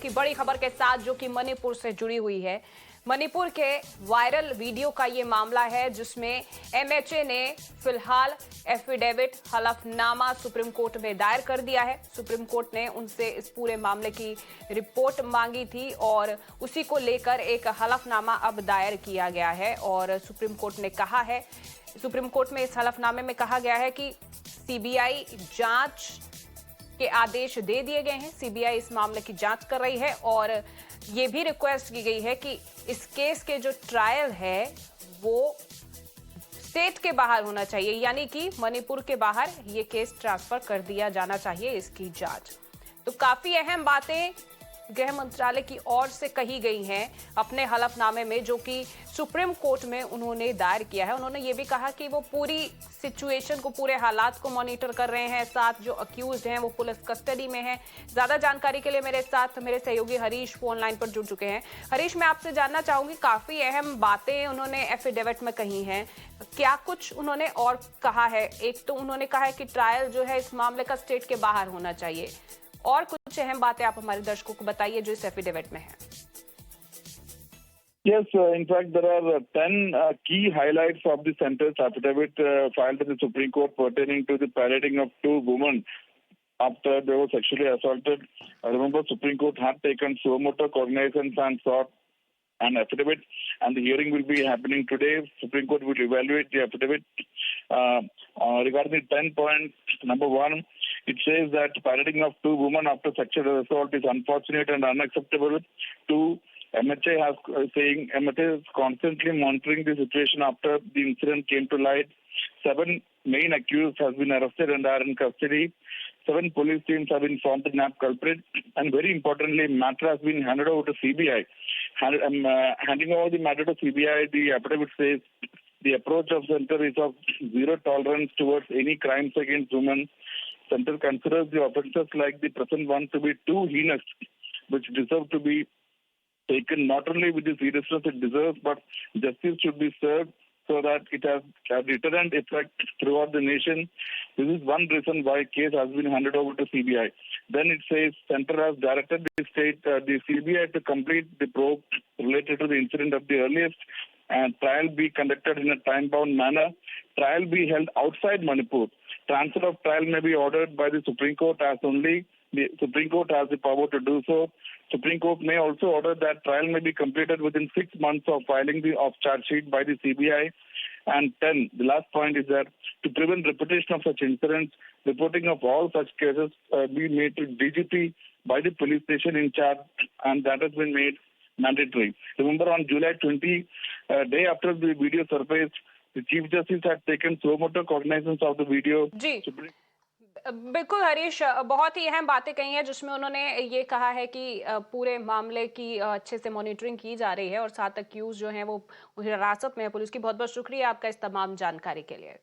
की बड़ी खबर के साथ जो कि मणिपुर से जुड़ी हुई है। मणिपुर के वायरल वीडियो का ये मामला है जिसमें एमएचए ने फिलहाल एफिडेविट हलफनामा सुप्रीम कोर्ट में दायर कर दिया है। सुप्रीम कोर्ट ने उनसे इस पूरे मामले की रिपोर्ट मांगी थी और उसी को लेकर एक हलफनामा अब दायर किया गया है। और सुप्रीम कोर्ट ने कहा है, सुप्रीम कोर्ट में इस हलफनामे में कहा गया है कि सीबीआई जांच के आदेश दे दिए गए हैं। सीबीआई इस मामले की जांच कर रही है और ये भी रिक्वेस्ट की गई है कि इस केस के जो ट्रायल है वो स्टेट के बाहर होना चाहिए, यानी कि मणिपुर के बाहर ये केस ट्रांसफर कर दिया जाना चाहिए इसकी जांच। तो काफी अहम बातें गृह मंत्रालय की ओर से कही गई हैं अपने हलफनामे में, जो कि सुप्रीम कोर्ट में उन्होंने दायर किया है। उन्होंने ये भी कहा कि वो पूरी सिचुएशन को, पूरे हालात को मॉनिटर कर रहे हैं। साथ जो अक्यूज्ड हैं वो पुलिस कस्टडी में हैं। ज्यादा जानकारी के लिए मेरे साथ मेरे सहयोगी हरीश फोन लाइन पर जुड़ चुके हैं। हरीश, मैं आपसे जानना चाहूंगी, काफी अहम बातें उन्होंने एफिडेविट में कही हैं, क्या कुछ उन्होंने और कहा है? एक तो उन्होंने कहा है कि ट्रायल जो है इस मामले का स्टेट के बाहर होना चाहिए, और कुछ अहम बातें आप हमारे दर्शकों को बताइए जो इस एफिडेविट में है। Yes, in fact, there are 10 key highlights of the center's affidavit filed to the Supreme Court pertaining to the parading of two women after they were sexually assaulted. Remember, Supreme Court had taken suo motu cognizance and sought an affidavit, and the hearing will be happening today. Supreme Court will evaluate the affidavit regarding the 10 points. Number one, it says that parading of two women after sexual assault is unfortunate and unacceptable. Two, MHA is constantly monitoring the situation after the incident came to light. 7 main accused have been arrested and are in custody. 7 police teams have been formed to nab culprit, and very importantly, matter has been handed over to CBI. Handing over the matter to CBI, the affidavit says the approach of center is of zero tolerance towards any crimes against women. Center considers the offences like the present one to be too heinous, which deserve to be taken not only with the seriousness it deserves, but justice should be served so that it has a deterrent effect throughout the nation. This is one reason why case has been handed over to CBI. Then it says center has directed the CBI to complete the probe related to the incident of the earliest, and trial be conducted in a time-bound manner. Trial be held outside Manipur. Transfer of trial may be ordered by the Supreme Court, as only the Supreme Court has the power to do so. Supreme Court may also order that trial may be completed within 6 months of filing of charge sheet by the CBI. And 10, the last point is that to prevent repetition of such incidents, reporting of all such cases be made to DGP by the police station in charge, and that has been made mandatory. Remember, on July 20, day after the video surfaced, the Chief Justice had taken suo motu cognizance of the video. बिल्कुल हरीश, बहुत ही अहम बातें कही हैं जिसमें उन्होंने ये कहा है कि पूरे मामले की अच्छे से मॉनिटरिंग की जा रही है और 7 अक्यूज जो हैं वो हिरासत में है पुलिस की। बहुत बहुत शुक्रिया आपका इस तमाम जानकारी के लिए।